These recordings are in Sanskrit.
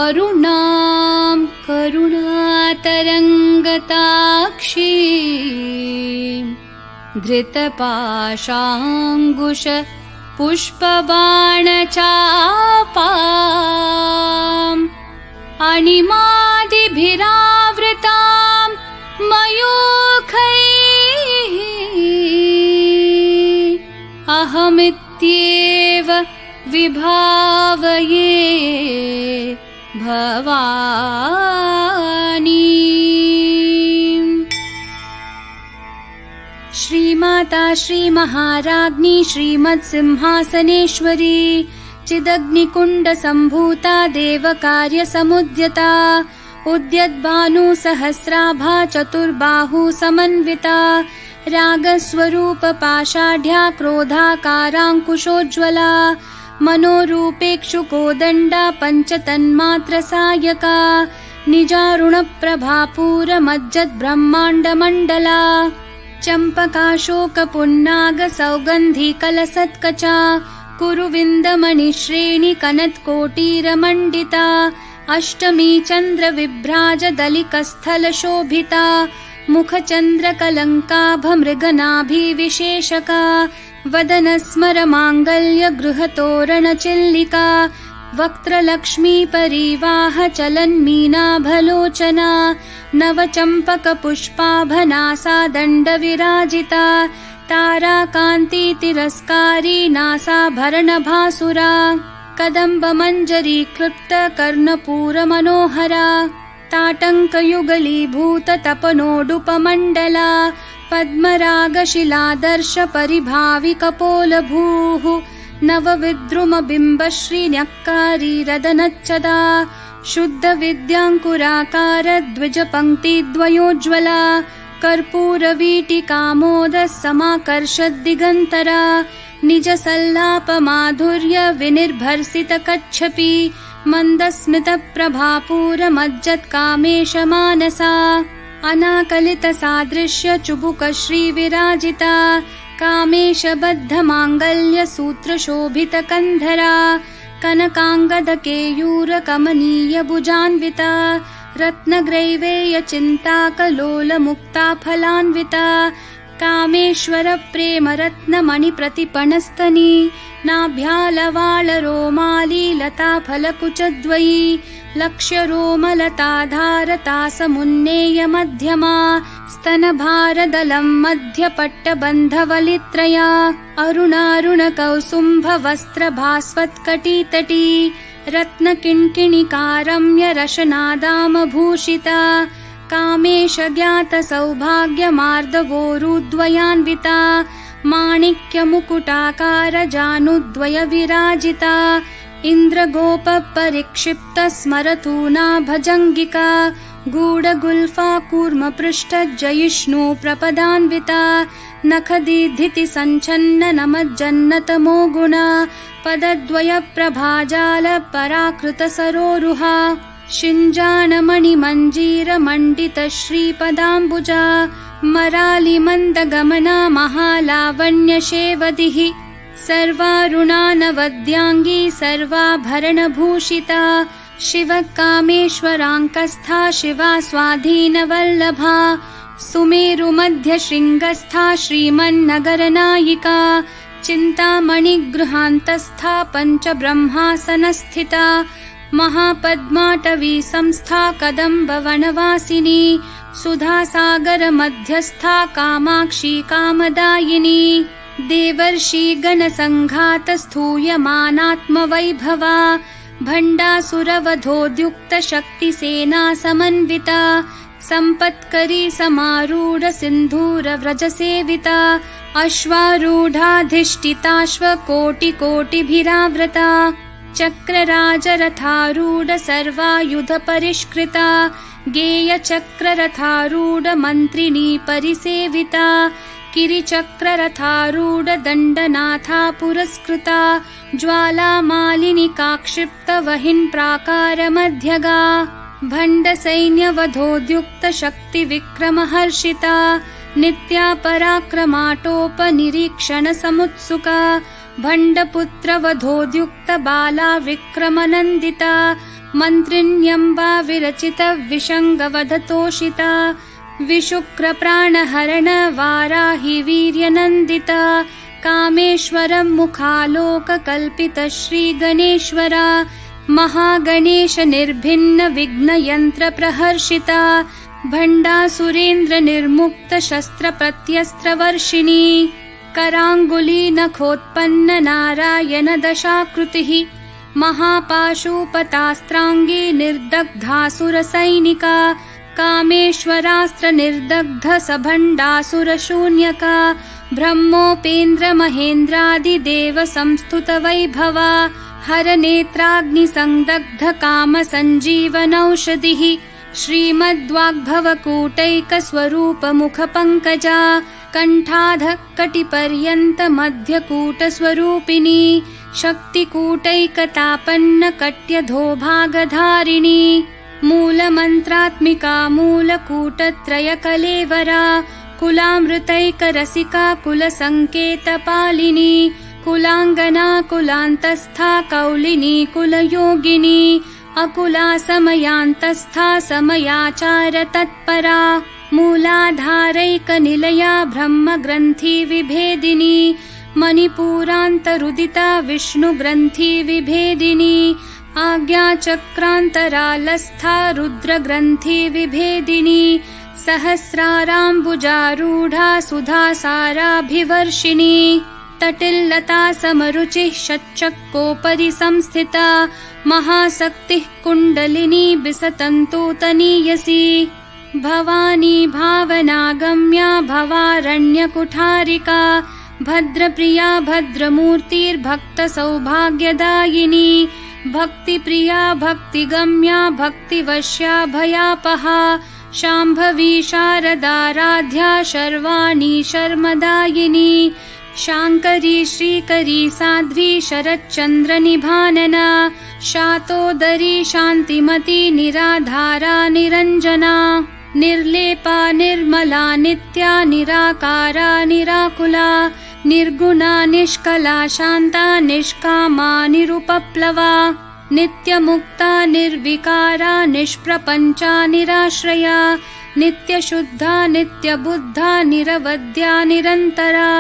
अरुणां करुणातरङ्गताक्षीं धृतपाशाङ्कुश पुष्पबाणचापाम् अणिमादिभिरावृतां मयूखैः अहमित्येव विभावये भवानी। श्रीमाता श्रीमहाराज्ञी श्रीमत्सिंहासनेश्वरी चिदग्निकुण्डसम्भूता देवकार्यसमुद्यता उद्यद्भानुसहस्राभा चतुर्बाहुसमन्विता रागस्वरूपपाषाढ्या क्रोधाकाराङ्कुशोज्ज्वला मनोरूपेक्षुकोदण्डा पञ्चतन्मात्रसायका निजारुणप्रभापूरमज्जद्ब्रह्माण्डमण्डला चम्पकाशोकपुन्नागसौगन्धिकलसत्कचा कुरुविन्दमणिश्रेणी कनत्कोटीरमण्डिता अष्टमी चन्द्रविभ्राजदलिकस्थलशोभिता मुखचन्द्रकलङ्काभमृगनाभिविशेषका वदनस्मरमाङ्गल्यगृहतोरणचिल्लिका वक्त्रलक्ष्मीपरीवाहचलन्मीनाभलोचना नवचम्पकपुष्पाभनासा दण्डविराजिता ताराकान्तितिरस्कारी नासाभरणभासुरा कदम्बमञ्जरीकृप्तकर्णपूरमनोहरा ताटङ्कयुगलीभूततपनोडुपमण्डला पद्मरागशिलादर्शपरिभाविकपोलभूः नवविद्रुमबिम्बश्रीन्यक्कारीरदनच्चदा शुद्धविद्याङ्कुराकारद्विजपङ्क्तिद्वयोज्ज्वला कर्पूरवीटिकामोदः निजसल्लापमाधुर्य विनिर्भर्सितकच्छपि मन्दस्मितप्रभापूरमज्जत्कामेशमानसा अनाकलितसादृश्य चुबुकश्रीविराजिता कामेशबद्धमाङ्गल्यसूत्रशोभितकन्धरा कनकाङ्गदकेयूरकमनीयभुजान्विता रत्नग्रैवेयचिन्ताकलोलमुक्ताफलान्विता कामेश्वरप्रेमरत्नमणिप्रतिपणस्तनी नाभ्यालवालरोमाली लताफलकुचद्वयी लक्ष्यरोमलताधारतासमुन्नेयमध्यमा स्तनभारदलं मध्यपट्टबन्धवलित्रया अरुणारुणकौसुम्भवस्त्रभास्वत्कटितटी रत्नकिङ्किणिकारम्यरशनादामभूषिता कामेशज्ञातसौभाग्यमार्दवोरुद्वयान्विता माणिक्यमुकुटाकारजानुद्वयविराजिता इन्द्रगोपपरिक्षिप्तस्मरतूना भजङ्गिका गूढगुल्फा कूर्मपृष्ठजयिष्णु प्रपदान्विता नखदीधितिसञ्छन्ननमज्जन्नतमो गुणा पदद्वयप्रभाजालपराकृतसरोरुहा शिञ्जाणमणिमञ्जीरमण्डितश्रीपदाम्बुजा मरालिमन्दगमना महालावण्यशेवदिः सर्वारुणानवद्याङ्गी सर्वाभरणभूषिता शिवकामेश्वराङ्कस्था शिवा स्वाधीनवल्लभा सुमेरुमध्यशृङ्गस्था श्रीमन्नगरनायिका चिन्तामणिगृहान्तस्था पञ्चब्रह्मासनस्थिता महापद्माटवी संस्था कदम्बवनवासिनी सुधासागरमध्यस्था कामाक्षी कामदायिनी देवर्षिगणसङ्घातस्थूयमानात्मवैभवा भण्डासुरवधोद्युक्तशक्तिसेना समन्विता सम्पत्करी समारूढसिन्धूरव्रजसेविता अश्वारूढाधिष्ठिताश्वकोटिकोटिभिरावृता चक्रराजरथारूढ सर्वायुधपरिष्कृता गेयचक्ररथारूढमन्त्रिणी परिसेविता किरिचक्ररथारूढ दण्डनाथा पुरस्कृता ज्वालामालिनिकाक्षिप्तवहिन्प्राकारमध्यगा भण्डसैन्यवधोद्युक्तशक्तिविक्रमहर्षिता नित्या पराक्रमाटोपनिरीक्षणसमुत्सुका भण्डपुत्रवधोद्युक्तबाला विक्रमनन्दिता मन्त्रिण्यम्बा विरचित विशङ्गवधतोषिता विशुक्रप्राणहरण वाराहि वीर्यनन्दिता कामेश्वरं मुखालोककल्पित श्रीगणेश्वरा महागणेश निर्भिन्न विघ्नयन्त्र प्रहर्षिता भण्डासुरेन्द्र निर्मुक्त शस्त्र प्रत्यस्त्रवर्षिणी कराङ्गुली नखोत्पन्न नारायण दशाकृतिः महापाशुपतास्त्राङ्गी निर्दग्धासुरसैनिका कामेश्वरास्त्र निर्दग्ध सभण्डासुरशून्यका ब्रह्मोपेन्द्र महेन्द्रादिदेव संस्तुत वैभवा हरनेत्राग्निसंदग्ध काम सञ्जीवनौषधिः श्रीमद्वाग्भवकूटैकस्वरूप मुखपङ्कजा कण्ठाध कटिपर्यन्त मध्यकूटस्वरूपिणी शक्तिकूटैकतापन्न कट्यधोभागधारिणी मूलमन्त्रात्मिका मूलकूटत्रयकलेवरा कुलामृतैकरसिका कुलसङ्केतपालिनी कुलाङ्गना कुलान्तस्था कौलिनी कुलयोगिनी अकुला समयान्तस्था समयाचार तत्परा मूलाधारैकनिलया ब्रह्मग्रन्थि विभेदिनी मणिपूरान्तरुदिता विष्णुग्रन्थि विभेदिनी आज्ञाचक्रान्तरालस्था रुद्रग्रन्थि विभेदिनी सहस्राराम्बुजारूढा सुधासाराभिवर्षिणी तटिल्लता समरुचिः षट्चक्रोपरि संस्थिता महाशक्तिः कुण्डलिनी बिसतन्तूतनीयसी भवानी भावनागम्या भवारण्यकुठारिका भद्रप्रिया भद्रमूर्तिर्भक्तसौभाग्यदायिनी भक्तिप्रिया भक्तिगम्या भक्तिवश्या भयापहा शाम्भवी शारदाराध्या शर्वाणी शर्मदायिनी शाङ्करी श्रीकरी साध्वी शरच्चन्द्रनिभानना शातोदरी शान्तिमती निराधारा निरञ्जना निर्लेपा निर्मला नित्या निराकारा निराकुला निर्गुणा निष्कला शान्ता निष्कामा निरुपप्लवा नित्यमुक्ता निर्विकारा निष्प्रपञ्चा निराश्रया नित्यशुद्धा नित्यबुद्धा निरवद्या निरन्तरा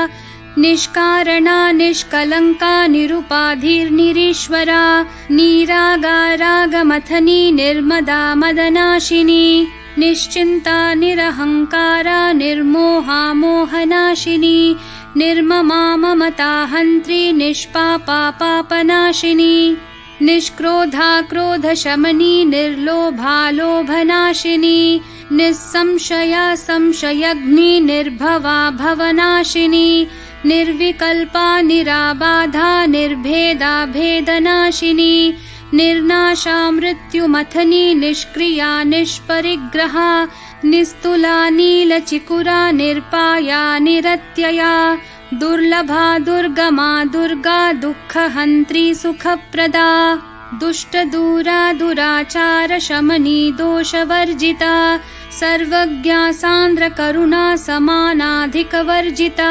निष्कारणा निष्कलङ्का निरुपाधिर्निरीश्वरा निरागारागमथनी निर्मदा मदनाशिनी निश्चिन्ता निरहङ्कारा निर्मोहा मोहनाशिनी निर्ममा ममता हन्त्री निष्पापा पापनाशिनी निष्क्रोधा क्रोधशमनी निर्लोभा लोभनाशिनी निस्संशया संशयग्नि निर्भवा भवनाशिनी निर्विकल्पा निराबाधा निर्भेदा भेदनाशिनी निर्नाशा मृत्युमथनी निष्क्रिया निष्परिग्रहा निस्तुला नीलचिकुरा निर्पाया निरत्यया दुर्लभा दुर्गमा दुर्गा दुःखहन्त्री सुखप्रदा दुष्टदूरा दुराचार शमनी दोषवर्जिता सर्वज्ञा सान्द्रकरुणा समानाधिकवर्जिता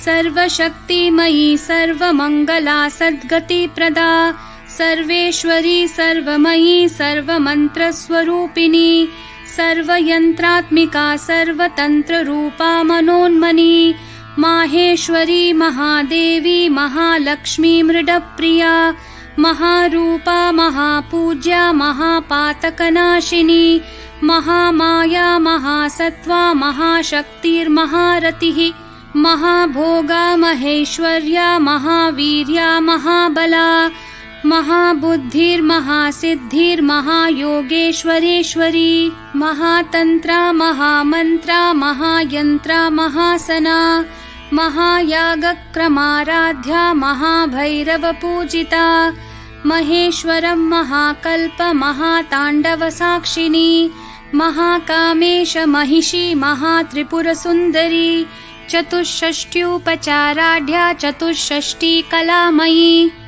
सर्वशक्तिमयी सर्वमङ्गला सद्गतिप्रदा सर्वेश्वरी सर्वमयी सर्वमन्त्रस्वरूपिणी सर्वयन्त्रात्मिका सर्वतन्त्ररूपा मनोन्मनी माहेश्वरी महादेवी महालक्ष्मी मृडप्रिया महारूपा महापूज्या महापातकनाशिनी महामाया महासत्त्वा महाशक्तिर्महारतिः महाभोगा महेश्वर्या महावीर्या महाबला महाबुद्धिर्महासिद्धिर्महायोगेश्वरेश्वरी महातन्त्रा महामन्त्रा महायन्त्रा महासना महायागक्रमाराध्या महाभैरवपूजिता महेश्वरं महाकल्प महाताण्डवसाक्षिणी महाकामेश महिषी महात्रिपुरसुन्दरी चतुष्षष्ट्युपचाराढ्या चतुष्षष्टिकलामयी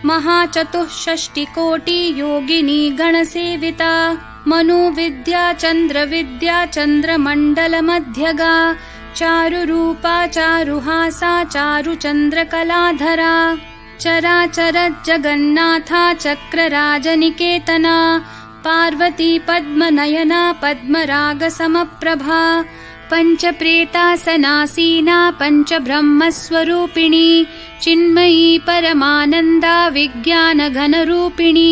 महाचतुष्षष्टिकोटि योगिनी गणसेविता मनुविद्या चन्द्रविद्या चन्द्रमण्डलमध्यगा चारुरूपा चारुहासा चारुचन्द्रकलाधरा चराचर जगन्नाथा चक्रराजनिकेतना पार्वती पद्मनयना पद्मरागसमप्रभा पञ्चप्रेतासनासीना पञ्चब्रह्मस्वरूपिणी चिन्मयी परमानन्दा विज्ञानघनरूपिणी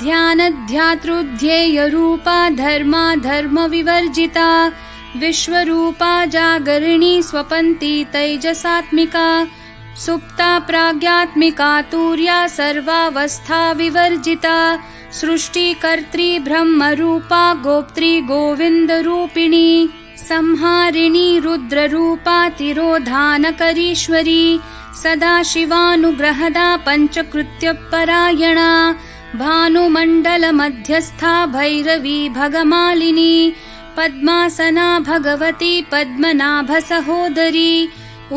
ध्यानध्यातृध्येयरूपा धर्मा धर्मविवर्जिता विश्वरूपा जागरिणी स्वपन्ती तैजसात्मिका सुप्ता प्राज्ञात्मिका तुर्या सर्वावस्था विवर्जिता सृष्टिकर्त्री ब्रह्मरूपा गोप्त्री गोविन्दरूपिणी संहारिणी रुद्ररूपा तिरोधानकरीश्वरी सदाशिवानुग्रहदा पञ्चकृत्यपरायणा भानुमण्डलमध्यस्था भैरवी भगमालिनी पद्मासना भगवती पद्मनाभसहोदरी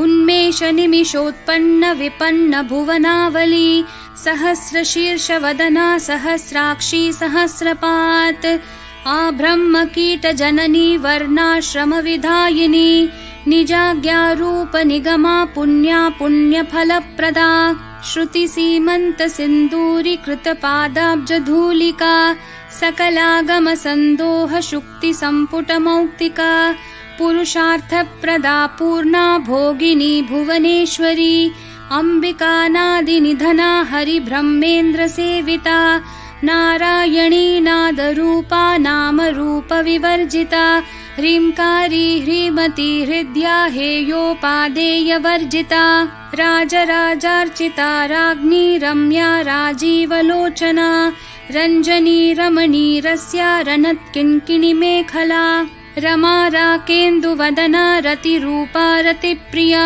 उन्मेषनिमिषोत्पन्न विपन्न भुवनावली सहस्रशीर्षवदना सहस्राक्षी सहस्रपात् आब्रह्मकीटजननी वर्णाश्रमविधायिनी निजाज्ञारूपनिगमा पुण्या पुण्यफलप्रदा श्रुतिसीमन्तसिन्दूरीकृतपादाब्जधूलिका सकलागमसन्दोहशुक्तिसम्पुटमौक्तिका पुरुषार्थप्रदा पूर्णा भोगिनी भुवनेश्वरी अम्बिकानादिनिधना हरिब्रह्मेन्द्रसेविता नारायणी नादरूपा नामरूपविवर्जिता ह्रींकारी ह्रीमती हृद्या हेयोपादेयवर्जिता राजराजार्चिता राज्ञी रम्या राजीवलोचना रञ्जनी रमणीरस्या रनत्किङ्किणीमेखला रमा राकेन्दुवदना रतिरूपा रतिप्रिया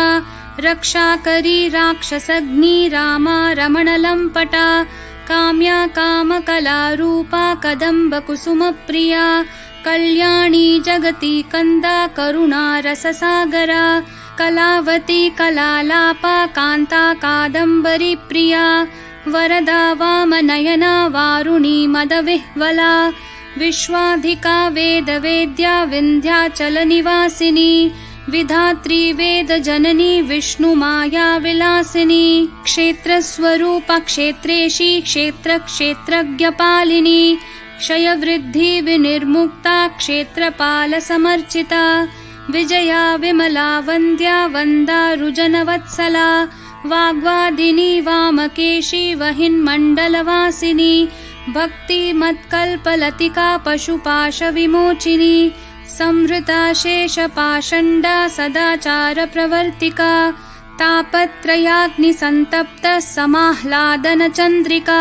रक्षाकरी राक्षसग्नी रामा रमणलम्पटा काम्या कामकलारूपा कदम्बकुसुमप्रिया कल्याणी जगती कन्दा करुणा रससागरा कलावती कलालापा कान्ता कादम्बरी प्रिया वरदा वामनयना वारुणी मदविह्वला विश्वाधिका वेदवेद्या विन्ध्याचलनिवासिनी विधात्री वेदजननी विष्णुमाया विलासिनी क्षेत्रस्वरूपा क्षेत्रेशी क्षेत्रक्षेत्रज्ञपालिनी क्षयवृद्धि विनिर्मुक्ता क्षेत्रपालसमर्चिता विजया विमला वन्द्या वन्दारुजनवत्सला वाग्वादिनी वामकेशी वहिन्मण्डलवासिनी भक्तिमत्कल्पलतिका पशुपाशविमोचिनी संवृता शेषपाषण्डा सदाचारप्रवर्तिका तापत्रयाग्निसन्तप्तः समाह्लादनचन्द्रिका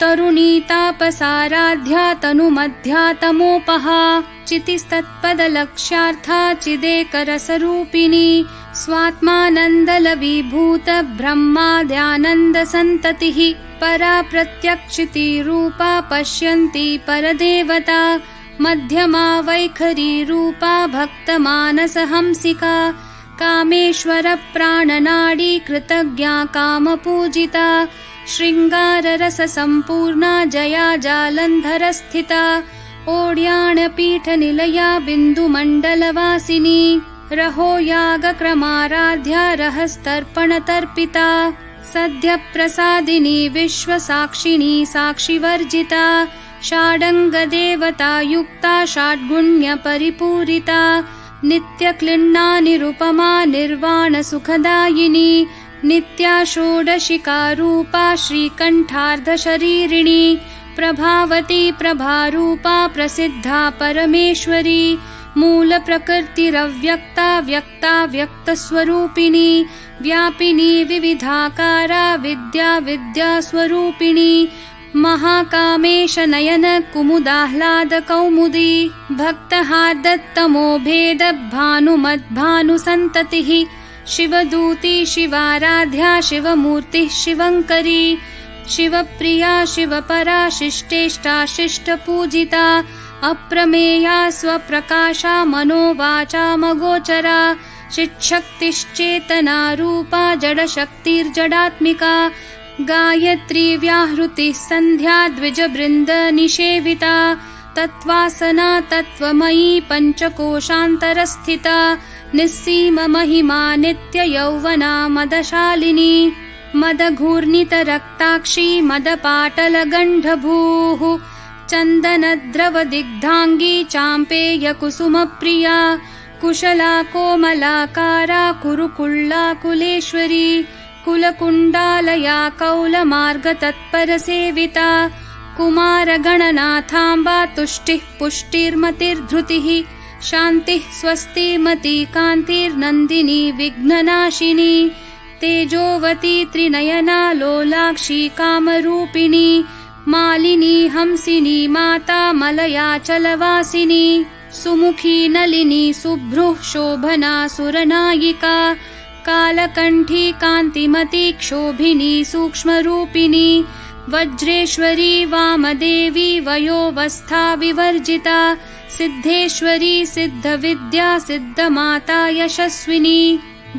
तरुणी तापसाराध्या तनुमध्या तमोपहा चितिस्तत्पदलक्ष्यार्था चिदेकरसरूपिणी स्वात्मानन्दलवीभूत ब्रह्माद्यानन्दसन्ततिः परा प्रत्यक्षितिरूपा पश्यन्ती परदेवता मध्यमा वैखरी रूपा भक्तमानसहंसिका कामेश्वरप्राणनाडी कृतज्ञा कामपूजिता शृङ्गाररससम्पूर्णा जया जालन्धरस्थिता ओड्याणपीठनिलया बिन्दुमण्डलवासिनी रहो यागक्रमाराध्या रहस्तर्पणतर्पिता सद्यप्रसादिनी विश्वसाक्षिणी साक्षिवर्जिता षाडङ्गदेवतायुक्ता षड्गुण्यपरिपूरिता नित्यक्लिन्ना निरुपमा निर्वाणसुखदायिनी नित्या षोडशिकारूपा श्रीकण्ठार्धशरीरिणी प्रभावती प्रभारूपा प्रसिद्धा परमेश्वरी मूलप्रकृतिरव्यक्ता व्यक्ता व्यक्तस्वरूपिणी व्यापिनी विविधाकारा विद्या विद्यास्वरूपिणी महाकामेशनयन कुमुदाह्लादकौमुदी भक्तहार्दत्तमो भेद भानुमद्भानुसन्ततिः शिवदूती शिवाराध्या शिवमूर्तिः शिवङ्करी शिवप्रिया शिवपरा शिष्टेष्टा शिष्टपूजिता अप्रमेया स्वप्रकाशा मनोवाचामगोचरा चिच्छक्तिश्चेतना रूपा जडशक्तिर्जडात्मिका गायत्री व्याहृतिः सन्ध्या द्विजबृन्दनिषेविता तत्त्वासना तत्त्वमयी पञ्चकोशान्तरस्थिता निस्सीममहिमा नित्ययौवना मदशालिनी मदघूर्णितरक्ताक्षी मदपाटलगण्डभूः चन्दनद्रवदिग्धाङ्गी चाम्पेयकुसुमप्रिया कुशला कोमलाकारा कुरुकुल्लाकुलेश्वरी कुलकुण्डालया कौलमार्गतत्परसेविता कुमारगणनाथाम्बा तुष्टिः पुष्टिर्मतिर्धृतिः शान्तिः स्वस्तिमती कान्तिर्नन्दिनी विघ्ननाशिनी तेजोवती त्रिनयना लोलाक्षी कामरूपिणी मालिनी हंसिनी माता मलयाचलवासिनी सुमुखी नलिनी सुभ्रुः शोभना सुरनायिका कालकण्ठी कान्तिमती क्षोभिनी सूक्ष्मरूपिणी वज्रेश्वरी वामदेवी वयोवस्था विवर्जिता सिद्धेश्वरी सिद्धविद्या सिद्धमाता यशस्विनी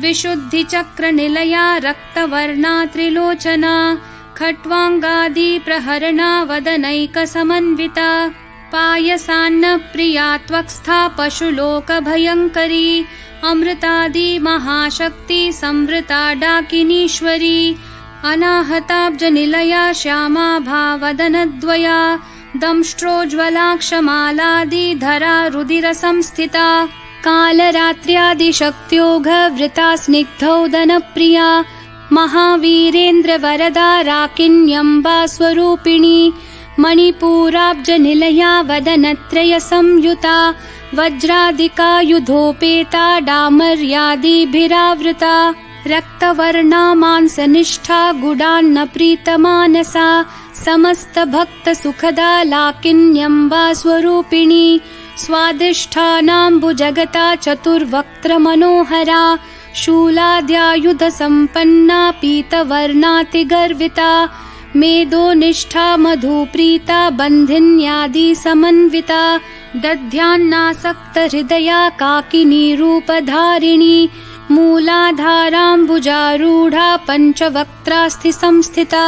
विशुद्धिचक्रनिलया रक्तवर्णा त्रिलोचना खट्वाङ्गादि प्रहरणा वदनैकसमन्विता पायसान्नप्रिया त्वक्स्था पशुलोकभयङ्करी अमृतादि महाशक्ति संवृता डाकिनीश्वरी अनाहताब्जनिलया श्यामा भावदनद्वया दंष्ट्रोज्ज्वलाक्षमालादिधरा रुधिरसंस्थिता कालरात्र्यादिशक्त्योघवृता स्निग्धौदनप्रिया महावीरेन्द्रवरदा राकिन्यम्बा स्वरूपिणी मणिपूराब्जनिलया वदनत्रयसंयुता वज्रादिकायुधोपेता डामर्यादिभिरावृता रक्तवर्णा मांसनिष्ठा गुडान्नप्रीतमानसा समस्तभक्तसुखदा लाकिन्यम्बा स्वरूपिणी स्वादिष्ठानाम्बुजगता चतुर्वक्त्रमनोहरा शूलाद्यायुधसम्पन्ना पीतवर्णातिगर्विता मेदोनिष्ठा मधुप्रीता बन्धिन्यादिसमन्विता दध्यान्नासक्तहृदया काकिनी रूपधारिणी मूलाधाराम्बुजारूढा पञ्चवक्त्रास्थिसंस्थिता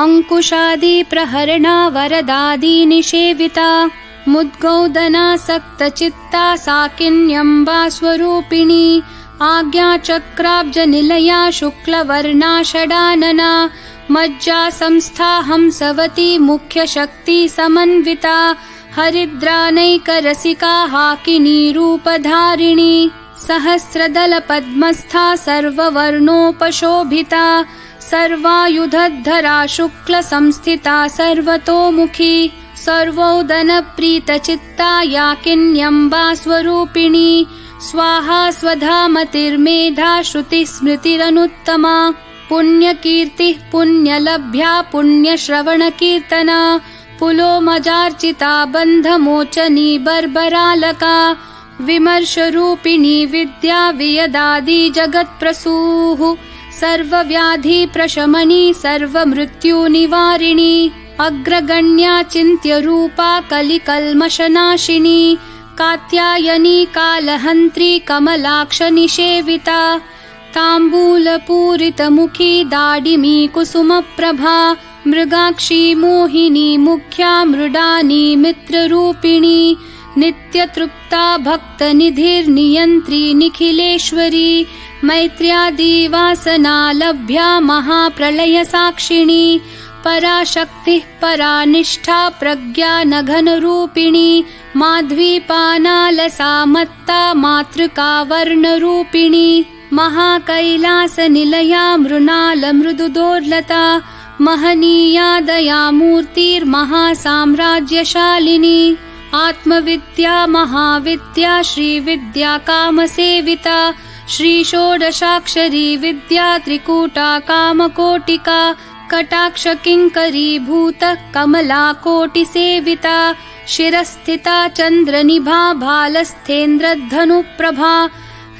अङ्कुशादिप्रहरणा वरदादिनिषेविता मुद्गौदनासक्तचित्ता साकिन्यम्बा स्वरूपिणी आज्ञाचक्राब्जनिलया शुक्लवर्णा षडानना मज्जा संस्था हंसवती मुख्यशक्तिसमन्विता हरिद्रानैकरसिका हाकिनी रूपधारिणी सहस्रदलपद्मस्था सर्ववर्णोपशोभिता सर्वायुधधरा शुक्लसंस्थिता सर्वतोमुखी सर्वोदनप्रीतचित्ता याकिन्यम्बा स्वरूपिणी स्वाहा स्वधामतिर्मेधा श्रुतिस्मृतिरनुत्तमा पुण्यकीर्तिः पुण्यलभ्या पुण्यश्रवणकीर्तना पुलोमजार्चिता बन्धमोचनी बर्बरालका विमर्शरूपिणी विद्या वियदादि जगत्प्रसूः सर्वव्याधिप्रशमनी सर्वमृत्युनिवारिणी अग्रगण्या चिन्त्यरूपा कलिकल्मषनाशिनी कात्यायनी कालहन्त्री कमलाक्षनिषेविता ताम्बूलपूरितमुखी दाडिमी कुसुमप्रभा मृगाक्षी मोहिनी मुख्या मृडानी मित्ररूपिणी नित्यतृप्ता भक्तनिधिर्नियन्त्री निखिलेश्वरी मैत्र्यादिवासना लभ्या महाप्रलयसाक्षिणी पराशक्तिः परानिष्ठा प्रज्ञा नघनरूपिणी माध्वीपानालसा मत्ता मातृका वर्णरूपिणी महाकैलासनिलया मृणालमृदुदोर्लता महनीया दयामूर्तिर्महासाम्राज्यशालिनी आत्मविद्या महाविद्या श्रीविद्या कामसेविता श्रीषोडशाक्षरी विद्या त्रिकूटा कामकोटिका कटाक्षकिङ्करीभूत कमलाकोटिसेविता शिरस्थिता चन्द्रनिभा भालस्थेन्द्रधनुप्रभा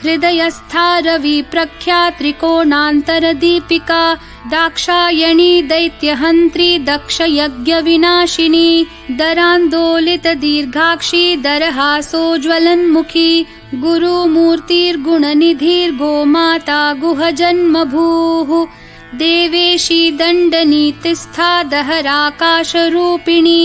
हृदयस्था रविप्रख्या त्रिकोणान्तरदीपिका दाक्षायणी दैत्यहन्त्री दक्षयज्ञविनाशिनी दरान्दोलितदीर्घाक्षी दरहासोज्ज्वलन्मुखी गुरुमूर्तिर्गुणनिधिर्गोमाता गुहजन्मभूः देवेशी दण्डनीतिस्था दहराकाशरूपिणी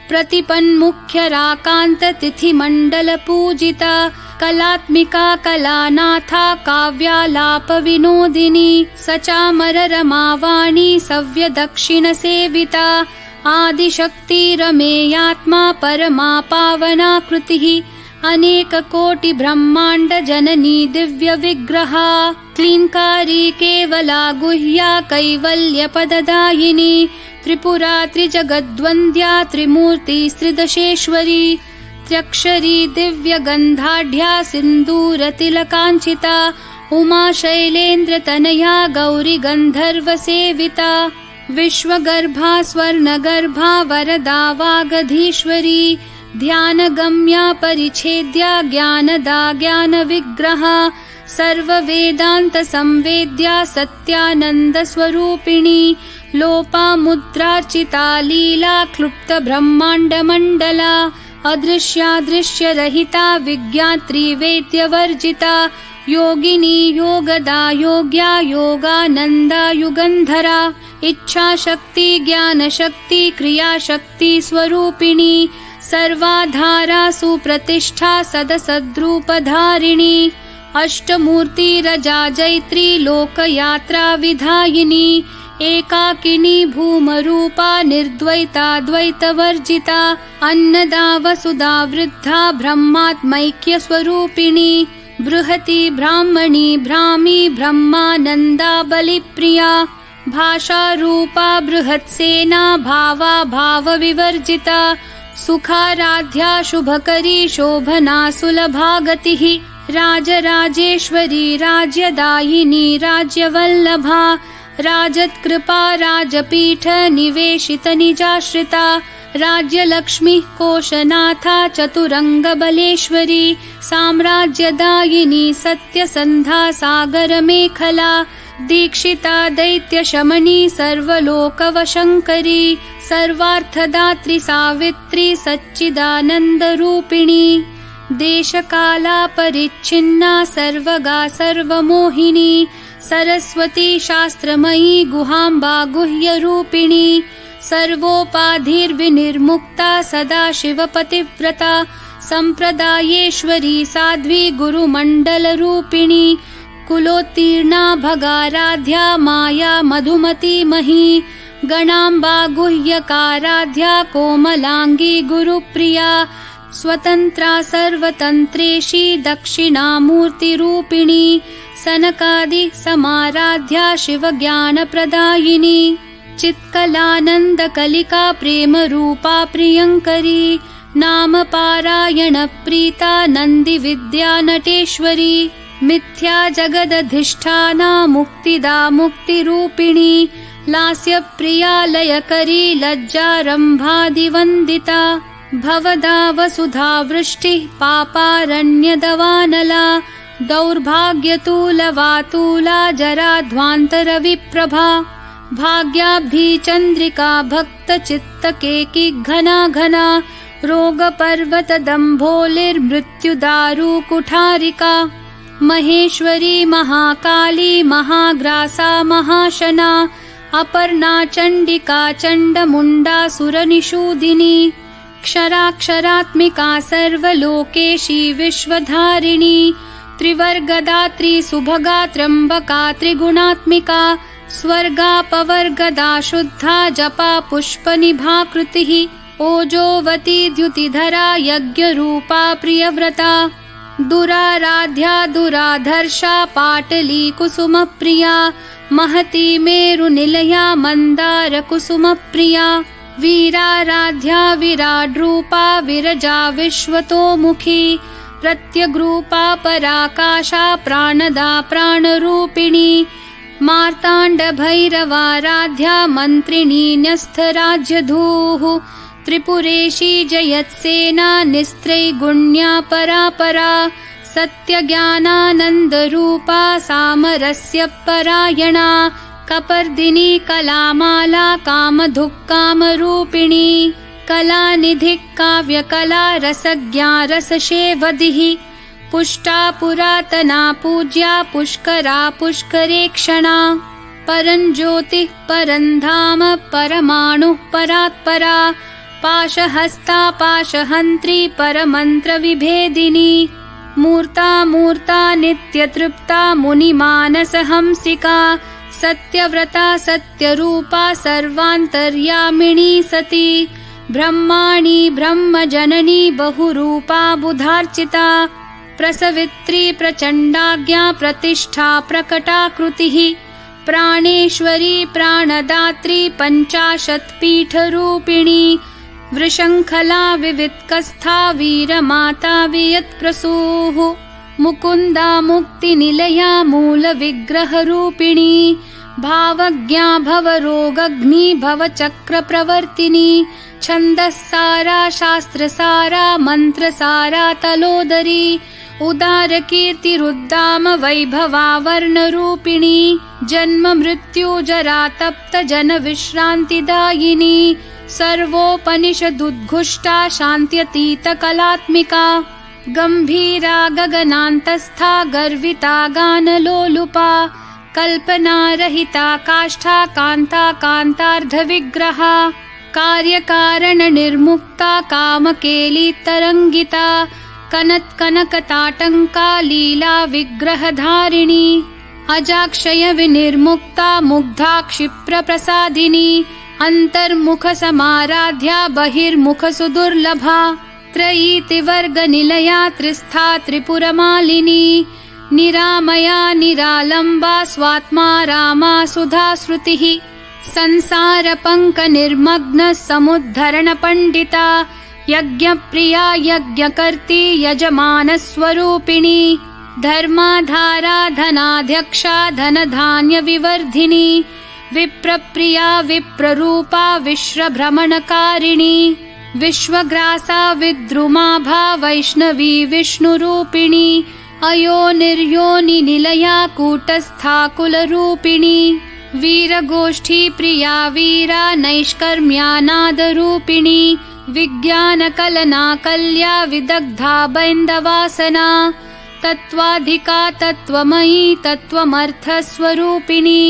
प्रतिपन्मुख्यराकान्ततिथिमण्डलपूजिता कलात्मिका कलानाथा काव्यालापविनोदिनी सचामररमावाणी सव्यदक्षिणसेविता आदिशक्तिरमेयात्मा परमा पावना कृतिः अनेककोटि ब्रह्माण्ड जननी दिव्य विग्रहा क्लींकारी केवला गुह्या कैवल्यपददायिनी त्रिपुरा त्रिजगद्वन्द्या त्रिमूर्ति त्रिदशेश्वरी त्र्यक्षरी दिव्यगन्धाढ्या सिन्दूरतिलकाञ्चिता उमा शैलेन्द्रतनया गौरी गन्धर्वसेविता विश्वगर्भा स्वर्णगर्भा वरदा वागधीश्वरी ध्यानगम्या परिच्छेद्या ज्ञानदा ज्ञानविग्रहा सर्ववेदान्तसंवेद्या सत्यानन्दस्वरूपिणी लोपामुद्रार्चिता लीला क्लुप्तब्रह्माण्डमण्डला अदृश्यादृश्यरहिता विज्ञात्री वेद्यवर्जिता योगिनी योगदा योग्या योगानन्दा युगन्धरा इच्छाशक्ति ज्ञानशक्ति क्रियाशक्ति स्वरूपिणी सर्वाधारा सुप्रतिष्ठा सदसद्रूपधारिणी अष्टमूर्तिरजा जैत्री लोकयात्रा विधायिनी एकाकिनी भूमरूपा निर्द्वैता द्वैतवर्जिता अन्नदा वसुधा वृद्धा ब्रह्मात्मैक्यस्वरूपिणी बृहती ब्राह्मणी भ्रामी ब्रह्मानन्दा बलिप्रिया भाषारूपा बृहत्सेना भावा भावविवर्जिता सुखाराध्या शुभकरी शोभना सुलभागतिः राजराजेश्वरी राज्यदायिनी राज्यवल्लभा राजत्कृपा राजपीठ निवेशित निजाश्रिता राज्यलक्ष्मी कोशनाथा चतुरङ्गबलेश्वरी साम्राज्यदायिनी सत्यसन्धा सागरमेखला दीक्षिता दैत्यशमनी सर्वलोकवशङ्करी सर्वार्थदात्री सावित्री सच्चिदानन्दरूपिणी देशकाला परिच्छिन्ना सर्वगा सर्वमोहिनी सरस्वती शास्त्रमयी गुहाम्बा गुह्यरूपिणी सर्वोपाधिर्विनिर्मुक्ता सदाशिवपतिव्रता सम्प्रदायेश्वरी साध्वी गुरुमण्डलरूपिणी कुलोत्तीर्णा भगाराध्या माया मधुमती मही गणाम्बा गुह्यकाराध्या कोमलांगी गुरुप्रिया स्वतन्त्रा सर्वतन्त्रेशी दक्षिणामूर्तिरूपिणी सनकादि समाराध्या शिवज्ञानप्रदायिनी चित्कलानन्दकलिका प्रेमरूपा प्रियङ्करी नाम पारायण प्रीता नन्दिविद्या नटेश्वरी मिथ्या जगदधिष्ठाना मुक्तिदा मुक्तिरूपिणी लास्यप्रिया लयकरी लज्जारम्भादिवन्दिता भवदा वसुधा वृष्टिः पापारण्यदवानला दौर्भाग्यतूलवातूला जराध्वान्तरविप्रभा भाग्याब्धिचन्द्रिका भक्तचित्तकेकी घना घना रोगपर्वतदम्भोलिर्मृत्युदारुकुठारिका महेश्वरी महाकाली महाग्रासा महाशना अपर्णा चण्डिका चण्डमुण्डा सुरनिषूदिनी क्षराक्षरात्मिका सर्वलोकेशी विश्वधारिणी त्रिवर्गदात्री सुभगा त्र्यम्बका त्रिगुणात्मिका स्वर्गापवर्गदा शुद्धा जपा पुष्पनिभाकृतिः ओजोवती द्युतिधरा यज्ञरूपा प्रियव्रता दुराराध्या दुराधर्षा पाटली कुसुमप्रिया महती मेरुनिलया मन्दारकुसुमप्रिया वीराराध्या विराड्रूपा विरजा विश्वतोमुखी प्रत्यग्रूपा पराकाशा प्राणदा प्राणरूपिणी मार्ताण्डभैरवाराध्या मन्त्रिणी न्यस्थराज्यधूः त्रिपुरेशी जयत्सेना निस्त्रैगुण्या परापरा सत्यज्ञानानन्दरूपा सामरस्य परायणा कपर्दिनी कलामाला कामधुक्कामरूपिणी कलानिधिः काव्यकला रसज्ञा रसशेवधिः पुष्टा पुरातना पूज्या पुष्करा पुष्करेक्षणा परञ्ज्योतिः परन्धाम परमाणुः परात्परा पाशहस्ता पाशहन्त्री परमन्त्रविभेदिनी मूर्ता मूर्ता नित्यतृप्ता मुनिमानसहंसिका सत्यव्रता सत्यरूपा सर्वान्तर्यामिणी सती ब्रह्माणि ब्रह्मजननी बहुरूपा बुधार्चिता प्रसवित्री प्रचण्डाज्ञा प्रतिष्ठा प्रकटाकृतिः प्राणेश्वरी प्राणदात्री पञ्चाशत्पीठरूपिणी वृषङ्खला विवित्कस्था वीरमाता वियत्प्रसूः मुकुन्दा मुक्तिनिलया मूलविग्रहरूपिणी भावज्ञा भवरोगग्नि भवचक्रप्रवर्तिनी छन्दस्सारा शास्त्रसारा मन्त्रसारा तलोदरी उदारकीर्तिरुद्दाम वैभवा वर्णरूपिणी जन्म मृत्यु जरा तप्त जन विश्रान्तिदायिनी सर्वोपनिषदुद्घुष्टा शान्त्यतीत कलात्मिका गम्भीरा गगनान्तस्था गर्विता गानलोलुपा कल्पनारहिता काष्ठा कान्ता कान्तार्धविग्रहा कार्यकारणनिर्मुक्ता कामकेली तरङ्गिता कनत्कनकताटङ्का लीला विग्रहधारिणी अजाक्षय विनिर्मुक्ता मुग्धा क्षिप्रप्रसादिनी अन्तर्मुखसमाराध्या बहिर्मुखसुदुर्लभा त्रयीतिवर्गनिलया त्रिस्था त्रिपुरमालिनी निरामया निरालम्बा स्वात्मा रामा सुधाश्रुतिः संसारपङ्कनिर्मग्न समुद्धरणपण्डिता यज्ञप्रिया यज्ञकर्त्री यजमानस्वरूपिणी धर्माधारा धनाध्यक्षा धनधान्यविवर्धिनी विप्रप्रिया विप्ररूपा विश्वभ्रमणकारिणी विश्वग्रासा विद्रुमाभा वैष्णवी विष्णुरूपिणी अयोनिर्योनिनिलया कूटस्था कुलरूपिणी वीरगोष्ठी प्रिया वीरा नैष्कर्म्यानादरूपिणी विज्ञानकलनाकल्या विदग्धा बैन्दवासना तत्त्वाधिका तत्त्वमयी तत्त्वमर्थस्वरूपिणी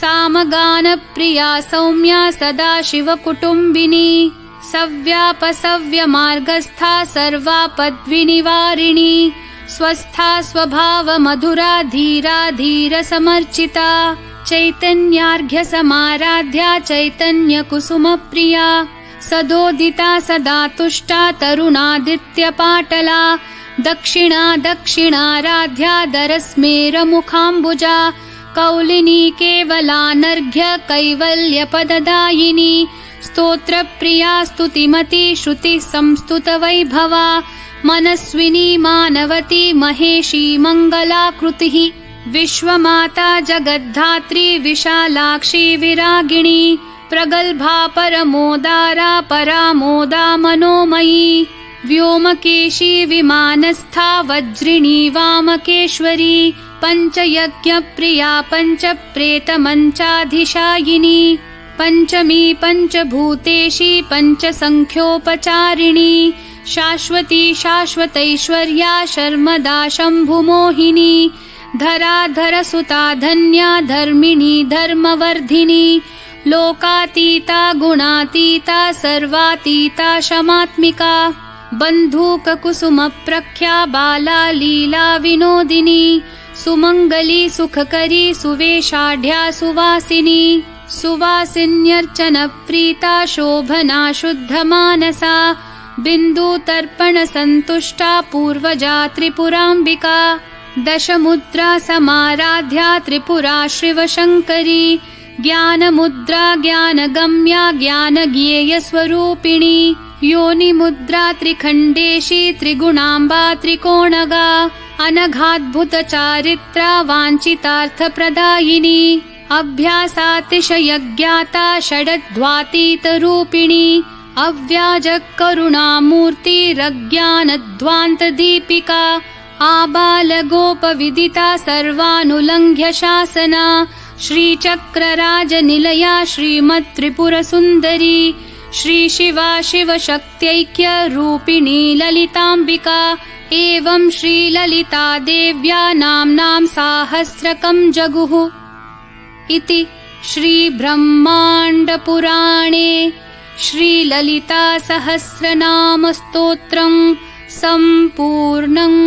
सामगानप्रिया सौम्या सदाशिवकुटुम्बिनी सव्यापसव्यमार्गस्था सर्वापद्विनिवारिणी स्वस्था स्वभावमधुरा धीरा धीरसमर्चिता चैतन्यार्घ्यसमाराध्या चैतन्यकुसुमप्रिया सदोदिता सदा तुष्टा तरुणादित्यपाटला दक्षिणा दक्षिणाराध्या दरस्मेरमुखाम्बुजा कौलिनी केवलानर्घ्य कैवल्यपददायिनी स्तोत्रप्रिया स्तुतिमती श्रुतिः संस्तुतवैभवा मनस्विनी मानवती महेशी मङ्गलाकृतिः विश्वमाता जगद्धात्री विशालाक्षी विरागिणी प्रगल्भा परमोदारा परामोदा मनोमयी व्योमकेशी विमानस्था वज्रिणी वामकेश्वरी पञ्चयज्ञप्रिया पञ्चप्रेतमञ्चाधिशायिनी पञ्चमी पञ्चभूतेशी पञ्चसङ्ख्योपचारिणी शाश्वती शाश्वतैश्वर्या शर्मदा शम्भुमोहिनी धराधरसुता धन्या धर्मिणी धर्मवर्धिनी लोकातीता गुणातीता सर्वातीता शमात्मिका बन्धूककुसुमप्रख्या बाला लीला विनोदिनी सुमङ्गली सुखकरी सुवेशाढ्या सुवासिनी सुवासिन्यर्चनप्रीता शोभना शुद्धमानसा बिन्दुतर्पणसन्तुष्टा पूर्वजा त्रिपुराम्बिका दशमुद्रा समाराध्या त्रिपुरा शिवशङ्करी ज्ञानमुद्रा ज्ञानगम्या ज्ञानज्ञेयस्वरूपिणी योनिमुद्रा त्रिखण्डेशी त्रिगुणाम्बा त्रिकोणगा अनघाद्भुतचारित्रा वाञ्छितार्थप्रदायिनी अभ्यासातिशयज्ञाता षडध्वातीतरूपिणी अव्याजकरुणामूर्तिरज्ञानध्वान्तदीपिका आबालगोपविदिता सर्वानुलङ्घ्य शासना श्रीचक्रराजनिलया श्रीमत्त्रिपुरसुन्दरी श्रीशिवा शिवशक्त्यैक्यरूपिणी ललिताम्बिका एवं श्रीललिता देव्या नाम्नां साहस्रकं जगुः इति श्रीब्रह्माण्डपुराणे श्रीललितासहस्रनामस्तोत्रं सम्पूर्णम्।